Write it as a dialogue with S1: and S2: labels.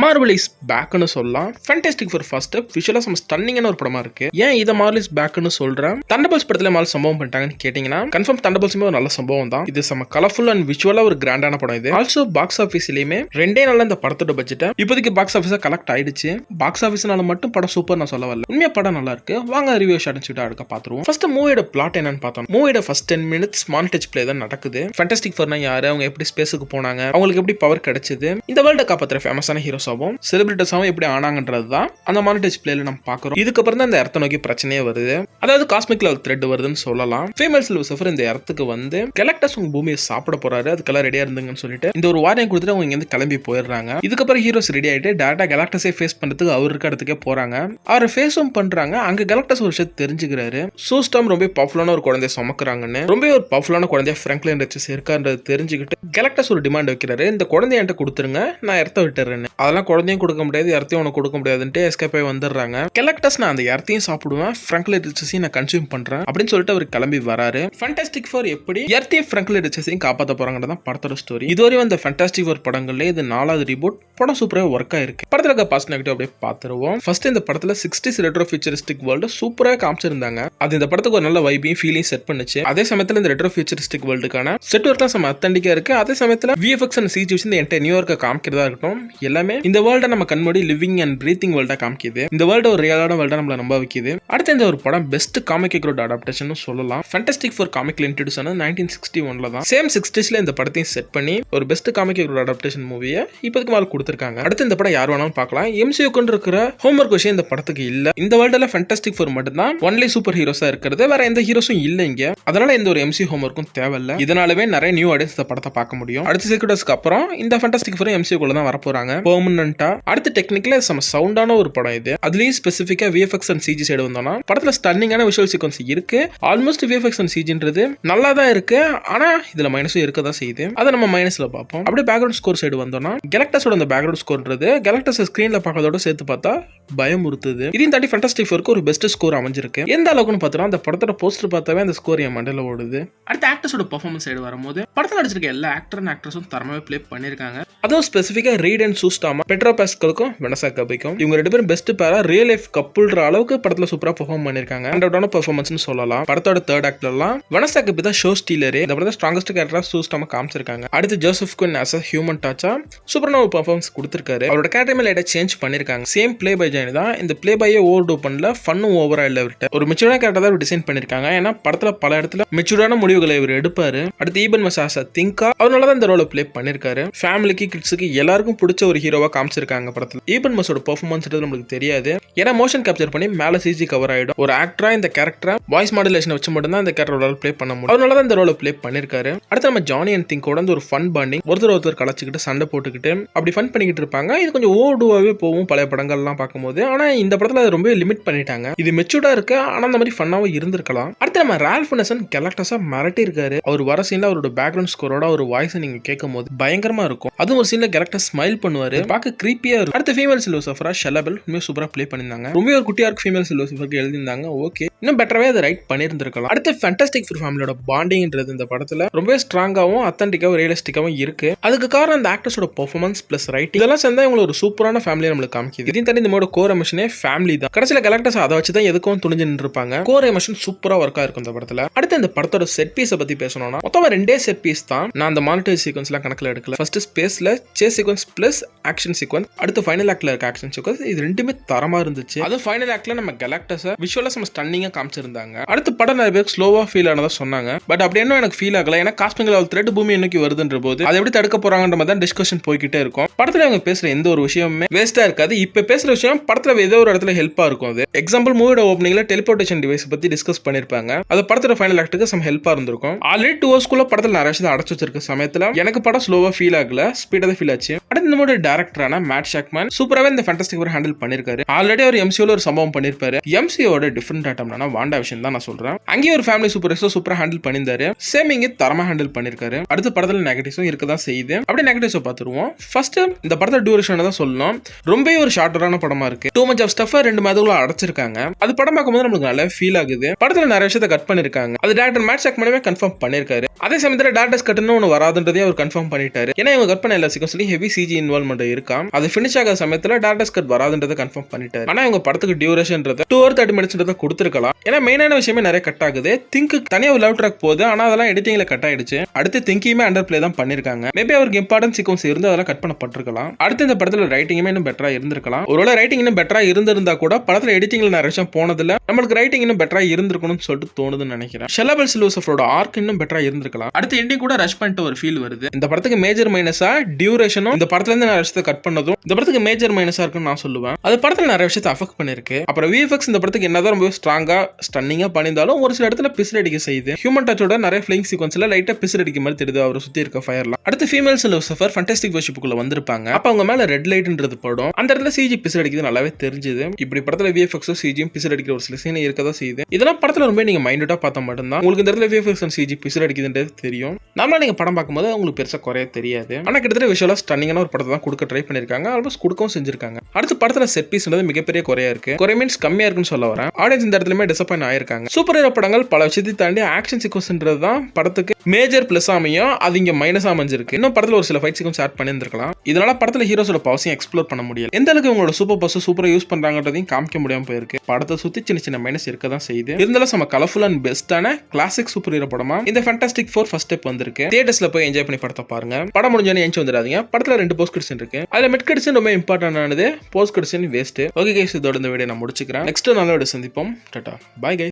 S1: Marvel is பேக்னு சொல்லலாம். Fantastic four first விஷுவலா நம்ம ஸ்டன்னிங்கான ஒரு படமா இருக்கு. ஏன் இத மார்வல் இஸ் பேக்னு சொல்றேன்? தண்டர்போல்ட்ஸ் படத்துல மால் சம்பவம் பண்ணிட்டாங்கன்னு கேட்டீங்கன்னா கன்ஃபார்ம் தண்டர்போல்ட்ஸுமே ஒரு நல்ல சம்பவம் தான். இது செம கலர்ஃபுல் அண்ட் விஷுவலா ஒரு கிராண்டான படம். இது ஆல்சோ பாக்ஸ் ஆஃபீஸ்லயுமே ரெண்டே நாள்ல இந்த படத்தோட பட்ஜெட் இப்போதைக்கு பாக்ஸ் ஆஃபீஸா கலெக்ட் ஆயிடுச்சு. பாக்ஸ் ஆஃபீஸ்னால மட்டும் படம் சூப்பர் நான் சொல்ல வரல. உண்மையா படம் நல்லா இருக்கு. வாங்க ரிவ்யூ ஷார்ட் சொல்லிட்டு அடுக்க பாத்துருவோம். ஃபர்ஸ்ட் மூவியோட பிளாட் என்னன்னு பார்த்தோம். மூவியோட ஃபர்ஸ்ட் 10 minutes மானிட்டேஜ் பிளே தான் நடக்குது. ஃபேண்டாஸ்டிக் ஃபோர்னா யாரு, அவங்க எப்படி ஸ்பேஸுக்கு போனாங்க, அவங்களுக்கு எப்படி பவர் கிடைச்சது, இந்த வேர்ல்ட காப்பாத்துற ஃபேமஸான ஹீரோஸாவும் செலிபிரிட்டிஸாவும் எப்படி ஆனாங்கன்றது தான் அந்த மானிட்டேஜ் பிளேல நம்ம பாக்குறோம். இதுக்கப்புறம் தான் இந்த இடத்த நோக்கி பிரச்சனையே வருது. அதாவது காஸ்மிக் லெவல் த்ரெட் வருதுன்னு சொல்லலாம். ஃபீமேல் சில்வர் இந்த இடத்துக்கு வந்து கெலக்டஸ் உங்க பூமியை சாப்பிட போறாரு, அதுக்கெல்லாம் ரெடியா இருந்துங்கன்னு சொல்லிட்டு இந்த ஒரு வாரியம் கொடுத்துட்டு அவங்க இங்க கிளம்பி போயிடுறாங்க. இதுக்கப்புறம் ஹீரோஸ் ரெடி ஆயிட்டு டேரக்டா கெலக்டஸே ஃபேஸ் பண்றதுக்கு அவர் இருக்க இடத்துக்கே போறாங்க. அவரை ஃபேஸும் பண்றாங்க. அங்க கெலக்டஸ் ஒரு விஷயத்தை தெரிஞ்சுக்கிறாரு. சூஸ்டாம் ரொம்ப பவர்ஃபுல்லான ஒரு குழந்தைய சுமக்குறாங்கன்னு. ரொம்ப ஒரு பவர்ஃபுல்லான குழந்தைய பிராங்க்லின் ரிச்சஸ் இருக்கான்றது தெரிஞ்சுக்கிட்டு கெலக்டஸ் ஒரு டிமாண்ட் வைக்கிறாரு. இந்த குழந்தைய என்கிட்ட கொடுத்துருங்க, நான் இடத்த விட்டுறேன்னு. அதெல்லாம் குழந்தையும் கொடுக்க முடியாது, இடத்தையும் உனக்கு கொடுக்க முடியாதுன்ட்டு எஸ்கேப் ஆகி வந்துடுறாங்க. கெலக்டஸ் நான் அந்த இடத்தையும் சாப்பிடுவேன், பிராங்க்லின் ரிச்சஸையும் நான் கன்சியூம் பண்றேன் அப்படின்னு சொல்லிட்டு அவர் கிளம்பி வராரு. ஃபேண்டாஸ்டிக் ஃபோர் எப்படி எர்த்தையும் பிராங்க்லின் ரிச்சஸையும் காப்பாற்ற போறாங்கன்றத படத்தோட ஸ்டோரி. இதுவரையும் அந்த ஃபேண்டாஸ்டிக் ஃபோர் படங்கள்ல இது 4வது ரீபூட். படம் சூப்பரா ஒர்க் ஆயிருக்கு. படத்துல இருக்க பாசிட்டிவ் நெகட்டிவ் அப்படியே பாத்துருவோம். ஃபர்ஸ்ட் இந்த படத்துல 60s ரெட்ரோ ஃபியூச்சரிஸ்டிக் வேர்ல்டு சூப்பரா காமிச்சிருந்தாங்க. அது இந்த படத்துக்கு ஒரு நல்ல வைபையும் ஃபீலிங் செட் பண்ணுச்சு. அதே சமயத்துல இந்த ரெட்ரோ ஃபியூச்சரிஸ்டிக் வேர்ல்டுக்கான செட் ஒர்க்லாம் செம அத்தன்டிக்கா இருக்கு. அதே சமயத்துல VFX அண்ட் CG வச்சு இந்த என்டையர் நியூயார்க்கை காமிக்கிறதா இருக்கட்டும், எல்லாமே இந்த வேர்ல்டை நம்ம கண்மூடி லிவிங் அண்ட் பிரீத்திங் வேர்ல்டா காமிக்குது. இந்த வேர்ல்டு ஒரு ரியலான வேர்ல்டா நம்மள நம்ப வைக்குது. அடுத்து இந்த ஒரு படம் பெஸ்ட் காமிக் ஹீரோட அடாப்டேஷன் சொல்லலாம். ஃபேண்டாஸ்டிக் ஃபோர் காமிக்ல இன்ட்ரோடியூஸ் ஆனது 1961ல தான். சேம் 60sல இந்த படத்தையும் செட் பண்ணி ஒரு பெஸ்ட் காமிக் ஹீரோட அடாப்டேஷன் மூவியை இப்போதைக்கு மேல கொடுத்திருக்காங்க. அடுத்து இந்த படம் யார் வேணாலும் பார்க்கலாம். MCU-க்கு இருக்கிற ஹோம்வொர்க் விஷயம் இந்த படத்துக்கு இல்ல. இந்த வேர்ல்டுல ஃபேண்டாஸ்டிக் ஃபோர் மட்டும் தான் ஒன்லி சூப்பர் ஹீரோஸா இருக்கிறது. வேற எந்த ஹீரோஸும் இல்ல இங்க. அதனால எந்த ஒரு MCU ஹோம்வொர்க்கும் தேவையில்ல. இதனாலவே நிறைய நியூ ஆடியன்ஸ் இந்த படத்தை பார்க்க முடியும். அடுத்த சீக்வல்ஸ்க்கு அப்புறம் இந்த ஃபேண்டாஸ்டிக் ஃபோர் MCU-குள்ள தான் வர போறாங்க பெர்மனன்ட்டா. அடுத்து டெக்னிக்கலா செம சவுண்டான ஒரு படம் இது. அதுலயும் ஸ்பெசிஃபிக்கா VFX அண்ட் CG சைடு வந்தோம்னா படத்துல ஸ்டன்னிங்கான விஷுவல் சீக்வன்ஸ் இருக்கு. ஆல்மோஸ்ட் VFX அண்ட் CGன்றது நல்லா தான் இருக்கு. ஆனா இதுல மைனஸும் இருக்க தான் செய்யுது. அதை நம்ம மைனஸ்ல பார்ப்போம். அப்படியே பேக்ரவுண்ட் ஸ்கோர் சைடு வந்தோம்னா கெலக்டஸோட அந்த பேக்ரவுண்ட் ஸ்கோர்ன்றது கெலக்டஸ் ஸ்கிரீன்ல பார்க்கறதோட சேர்த்து பார்த்தா பயமுறுத்துது. இதையும் தாண்டி ஃபேண்டாஸ்டிக் ஃபோருக்கு ஒரு பெஸ்ட் ஸ்கோர் அமைஞ்சிருக்கு. எந்த அளவுக்குன்னு பார்த்தோம்னா அந்த படத்தோட போஸ்டர் பார்த்தாவே அந்த ஸ்கோர் என் மண்டையில ஓடுது. அடுத்த ஆக்டர்ஸோட பெர்ஃபார்மன்ஸ் சைடு வரும்போது படத்தில் நடிச்சிருக்க எல்லா ஆக்டர் அண்ட் ஆக்ட்ரஸும் தரமாவே ப்ளே பண்ணிருக்காங்க. அதுவும் ஸ்பெசிஃபிக்கா ரீட் அண்ட் சூஸ்டாமா பெட்ரோ பாஸ்கலுக்கும் வெனசா கபிக்கும் இவங்க ரெண்டு பேரும் பெஸ்ட் பேரா ரியல் லைஃப் கப்புள்ற அளவுக்கு படத்துல சூப்பரா பெர்ஃபார்ம் பண்ணிருக்காங்க. ஹண்ட்ரடான பெர்ஃபார்மன்ஸ்னு சொல்லலாம். படத்தோட தேர்ட் ஆக்டர்லாம் வெனசா கபி தான் ஷோ ஸ்டீலர். இந்த படத்தை ஸ்ட்ராங்கஸ்ட் கேரக்டரா சூஸ்டாமா காமிச்சிருக்காங்க. அடுத்து Joseph Quinn as a human டச்சா சூப்பரான ஒரு பெர்ஃபார்மன்ஸ் கொடுத்திருக்காரு. அவரோட கேரக்டர் மேல லைட்டா சேஞ்ச் பண்ணிருக்காங்க. சேம் பிளே பை ஜாயின் தான். இந்த பிளே பையே ஓவர் டூ பண்ணல, ஃபன்னும் ஓவரா இல்ல. விட்டு ஒரு மெச்சூரான கேரக்டர் தான் டிசைன் பண்ணிருக்காங்க. ஏன்னா படத்துல பல இடத்துல மெச்சூரான முடிவுகளை இவர் எடுப்பாரு. அடுத்து ஈபன் மசாசா திங்கா அவனால தான் இந்த ரோலை பிளே பண்ணிருக்காரு. ஃபேமிலிக்கு கிட்ஸுக்கு எல்லாருக்கும் பிடிச்ச ஒரு ஹீரோவா காமிச்சிருக்காங்க படத்துல. ஈபன் மஸோட பெர்ஃபார்மன்ஸ் நம்மளுக்கு தெரியாது. ஏன்னா மோஷன் கேப்சர் பண்ணி மேல CG கவர் ஆயிடும். ஒரு ஆக்டரா இந்த கேரக்டரை வாய்ஸ் மாடுலேஷன் வச்சு மட்டும் தான் இந்த கேரக்டரோட பிளே பண்ண முடியும். அதனால தான் இந்த ரோலை பிளே பண்ணிருக்காரு. அடுத்து நம்ம ஜானி அண்ட் திங்கோட ஒரு ஃபன் பாண்டிங், ஒருத்தர் கலச்சிக்கிட்டு சண்டை போட்டுக்கிட்டு அப்படி ஃபன் பண்ணிக்கிட்டு இருப்பாங்க. இது கொஞ்சம் ஓடுவாவே போகும் பழைய படங்கள்லாம் பார்க்கும்போது. ஆனா இந்த படத்துல அதை ரொம்ப லிமிட் பண்ணிட்டாங்க. இது மெச்சூர்டா இருக்கு. ஆனா அந்த மாதிரி ஃபன்னாவும் இருந்திருக்கலாம். அடுத்து நம்ம ரால்ஃப் நெசன் கெலக்டஸா மிரட்டி இருக்காரு. அவர் வர சீன்ல அவரோட பேக்ரவுண்ட் ஸ்கோரோட ஒரு வாய்ஸ் நீங்க கேட்கும் போது பயங்கரமா இருக்கும். அதுவும் ஒரு சீன்ல கெலக்டஸ் ஸ்மைல் பண்ணுவாரு. பார்க்க கிரீப்பியா இருக்கும். அடுத்து ஃபீமேல் சில்வர் சஃபரா ஷெலபெல் உண்மையா சூப்பரா ப்ளே பண்ணிருந்தாங்க. ரொம்ப ஒரு குட்டியா இருக்கு ஃபீமேல் சில்வர் சஃபருக்கு எழுதிருந்தாங்க. ஓகே, இன்னும் பெட்டராவே அதை ரைட் பண்ணியிருந்திருக்கலாம். அடுத்து ஃபேண்டாஸ்டிக் ஃபோர் ஃபேமிலியோட பாண்டிங்ன்றது இந்த படத்துல ரொம்ப ஸ்ட்ராங்காவும் அத்தன்டிக்காவும் ரியலிஸ்டிக்காவும் இருக்கு. அதுக்கு காரணம் அந்த ஆக்டர்ஸோட பெர்ஃபார்மன்ஸ் பிளஸ் ரைட்டிங் இதெல்லாம் சேர்ந்தா இவங்க ஒரு சூப்பரான ஃபேமிலியை நம்மளுக்கு காமிக்குது. இதையும் தாண்டி இந்த கோர் எமோஷனே ஃபேமிலி தான். கடைசியில கெலக்டஸ் அதை வச்சு தான் எதுக்கும் துணிஞ்சு நின்றுப்பாங்க. கோர் எமோஷன் சூப்பரா ஒர்க் ஆயிருக்கும் இந்த படத்துல. அடுத்து இந்த படத்தோட செட் பீஸை பத்தி பேசணும்னா மொத்தமா 2 செட் பீஸ் தான். நான் அந்த மானிட்டரி சீக்வன்ஸ்லாம் கணக்கில் எடுக்கல. ஃபர்ஸ்ட் ஸ்பேஸ்ல chase sequence plus action sequence. அடுத்து ஃபைனல் ஆக்ட்ல இருக்க ஆக்ஷன் சீக்வன்ஸ். இது ரெண்டுமே தரமா இருந்துச்சு. அது ஃபைனல் ஆக்ட்ல நம்ம கெலக்டஸை விஷுவலா நம்ம ஸ்டன்னிங்கா காமிச்சிருந்தாங்க. அடுத்து படம் நிறைய பேர் ஸ்லோவா ஃபீல் ஆனதா சொன்னாங்க. பட் அப்படி என்ன எனக்கு ஃபீல் ஆகல. ஏன்னா காஸ்மிக் லெவல் த்ரெட் பூமி இன்னைக்கு வருதுன்ற போது அதை எப்படி தடுக்க போறாங்கன்ற மாதிரி தான் டிஸ்கஷன் போய்கிட்டே இருக்கும். படத்துல அவங்க பேசுற எந்த ஒரு விஷயமுமே வேஸ்டா இருக்காது. இப்ப பேசுற விஷயம் படத்துல ஏதோ ஒரு இடத்துல ஹெல்ப்பா இருக்கும். அது எக்ஸாம்பிள் மூவியோட ஓப்பனிங்ல டெலிபோர்டேஷன் டிவைஸ் பத்தி டிஸ்கஸ் பண்ணிருப்பாங்க. அது படத்தோட ஃபைனல் ஆக்டுக்கு சம் ஹெல்ப்பா இருந்திருக்கும். ஆல்ரெடி 2 hours படத்துல நிறைய விஷயத்தை அடைச்சு வச்சிருக்க சமயத்துல எனக்கு படம் ஸ்லோவா ஃபீல் ஆகல, ஸ்பீடா தான் ஃபீல் ஆச்சு. அடுத்து இந்த மூவியோட டைரக்டரான மேட் ஷாக்மேன் சூப்பராவே இந்த ஃபேண்டாஸ்டிக் ஃபோர் ஹேண்டில் பண்ணிருக்காரு. ஆல்ரெடி ஒரு MCU-ல ஒரு சம்பவம் பண்ணிருப்பாரு. MCU-வோட டிஃபரெண்ட் ஆட்டம்னா வாண்டா விஷயம் தான் நான் சொல்றேன். அங்கேயே ஒரு ஃபேமிலி சூப்பர் ஹீரோ சூப்பரா ஹேண்டில் பண்ணிருந்தாரு. சேம் இங்க தரமா ஹேண்டில் பண்ணிருக்காரு. அடுத்த படத்துல நெகட்டிவ்ஸும் இருக்கதான் செய்யுது. அப்படியே நெகட்டிவ்ஸை பார்த்துருவோம். ஃபர்ஸ்ட் இந்த படத்தோட டியூரேஷன் தான் சொல்லணும். ரொம்ப ஒரு ஷார்ட்டரான படமா இருக்கு. டூ மச் ஆஃப் ஸ்டஃப் 2 மாதங்களா அடைச்சிருக்காங்க. அது படம் பார்க்கும்போது நமக்கு நல்லா ஃபீல் ஆகுது. படத்துல நிறைய விஷயத்தை கட் பண்ணிருக்காங்க. அது டைரக்டர் மேட் சாக்மனே கன்ஃபார்ம் பண்ணிருக்காரு. அதே சமயத்துல டைரக்டர்ஸ் கட்னு ஒன்று வராதுன்றதே அவர் கன்ஃபார்ம் பண்ணிட்டாரு. ஏன்னா இவங்க கட் பண்ண எல்லா சீக்வன்ஸ்லயும் ஹெவி சிஜி இன்வால்வ்மெண்ட் இருக்காம். அது ஃபினிஷ் ஆகாத சமயத்துல டைரக்டர்ஸ் கட் வராதுன்றதை கன்ஃபார்ம் பண்ணிட்டாரு. ஆனா இவங்க படத்துக்கு டியூரேஷன்ன்றத 2 hours 30 minutes கொடுத்திருக்கலாம். ஏன்னா மெயினான விஷயமே நிறைய கட் ஆகுது. திங்க் தனியா ஒரு லவ் ட்ராக் போகுது. ஆனா அதெல்லாம் எடிட்டிங்ல கட் ஆயிடுச்சு. அடுத்து திங்கியுமே அண்டர் பிளே தான் பண்ணிருக்காங்க. மேபி அவருக்கு இம்பார்ட்டன்ட் சீக்வன்ஸ் இருந்து அதெல்லாம் கட் பண்ணப்பட்டிருக்கலாம். அடுத்து இந்த படத்துல ரைட்டிங்குமே இன்னும் பெட்டரா இருந்திருக்கலாம். ஒருவேளை ரைட்டிங் இன்னும் பெட்டரா இருந்திருந்தா கூட படத்துல எடிட்டிங்ல நிறைய விஷயம் போனதுல நம்மளுக்கு ரைட்டிங் இன்னும் பெட்டரா இருந்திருக்கணும்னு சொல்லிட்டு தோணுதுன்னு நினைக்கிறேன். ஷெல்லா லூசிஃபரோட ஆர்க் இன்னும் பெட்டரா இருந்திருக்கலாம். அடுத்து எண்டிங் கூட ரஷ் பண்ணிட்டு ஒரு ஃபீல் வருது. இந்த படத்துக்கு மேஜர் மைனஸா டியூரேஷனும் இந்த படத்துல இருந்து நிறைய விஷயத்தை கட் பண்ணதும் இந்த படத்துக்கு மேஜர் மைனஸா இருக்குன்னு நான் சொல்லுவேன். அது படத்துல நிறைய விஷயத்தை அஃபெக்ட் பண்ணிருக்கு. அப்புறம் விஎஃப்எக்ஸ் இந்த படத்துக்கு என்னதான் ரொம்ப ஸ்ட்ராங்கா ஸ்டன்னிங்கா பண்ணியிருந்தாலும் ஒரு சில இடத்துல பிசில் அடிக்க செய்யுது. ஹியூமன் டச்சோட நிறைய ஃபிளைங் சீக்வன்ஸ்ல லைட்டா பிசில் அடிக்க மாதிரி தெரியுது அவர் சுத்தி இருக்க ஃபயர்லாம். அடுத்து ஃபீமேல்ஸ் லூசிஃபர் ஃபேண்டாஸ்டிக் வர்ஷிப்புக்குள்ள வந்திருப்பாங்க. அப்ப அவங்க மேல ரெட் லைட்ன்றது படம். அந்த இடத்துல சிஜி பிசில் அடிக்கிறது நல்லாவே தெரிஞ்சுது. இப்படி படத்துல விஎஃப்எக்ஸும் சிஜியும் பிசில் அடிக்கிற ஒரு சில சீன் இருக்கதான் செய்யுது. இதெல்லாம் படத்துல ரொம்ப நீங்க மைண்டா பார்த்தா மட்டும்தான் உங்களுக்கு இந்த இடத்துல விஎஃப்எக்ஸ் அண்ட் சிஜி பிசில் அடிக்குதுன்றது தெரியும். நம்மளா நீங்க படம் பார்க்கும்போது உங்களுக்கு பெருசா குறைய தெரியாது. ஆனா கிட்டத்தட்ட விஷுவலா ஸ்டன்னிங்கான ஒரு படத்தை தான் கொடுக்க ட்ரை பண்ணிருக்காங்க. ஆல்மோஸ்ட் கொடுக்கவும் செஞ்சிருக்காங்க. அடுத்து படத்துல செட் பீஸ்ன்றது மிகப்பெரிய குறையா இருக்கு. குறை மீன்ஸ் கம்மியா இருக்குன்னு சொல்ல வரேன். ஆடியன்ஸ் இந்த இடத்துலயுமே டிசப்பாயிண்ட் ஆயிருக்காங்க. சூப்பர் ஹீரோ படங்கள் பல விஷயத்தை தாண்டி ஆக்ஷன் சீக்வன்ஸ்ன்றது தான் படத்துக்கு மேஜர் பிளஸ் அமையும். அது இங்க மைனஸ் அமைஞ்சிருக்கு. இன்னும் படத்துல ஒரு சில ஃபைட் சீக்வன்ஸ் ஆட் பண்ணியிருந்திருக்கலாம். இதனால படத்துல ஹீரோஸோட பவர்ஸையும் எக்ஸ்ப்ளோர் பண்ண முடியல. எந்த அளவுக்கு இவங்களோட சூப்பர் பவர்ஸ் சூப்பரா யூஸ் பண்றாங்கன்றதையும் காமிக்க முடியாம போயிருக்கு. படத்தை சுத்தி சின்ன சின்ன மைனஸ் இருக்க தான் செய்யுது. இருந்தாலும் நம்ம கலர்ஃபுல் அண்ட் பெஸ்டான கிளாசிக் சூப்பர் ஹீரோ படமா இந்த ஃபேண்டாஸ்டிக் 4 ஃபர்ஸ்ட் ஸ்டெப் வந்திருக்கு. தியேட்டர்ஸ்ல போய் என்ஜாய் பண்ணி படத்தை பாருங்க. படம் முடிஞ்சோனே எஞ்சி வந்துடாதீங்க. படத்துல 2 போஸ்ட் கிரெடிட்ஸ் இருக்கு. அதுல மிட் கிரெடிட்ஸ் ரொம்ப இம்பார்ட்டன்ட் ஆனது. Post credits waste. Okay guys, இதோட இந்த வீடியோ நான் முடிச்சுக்கிறேன். நெக்ஸ்ட் நல்ல வீடியோ சந்திப்போம். Tata bye guys.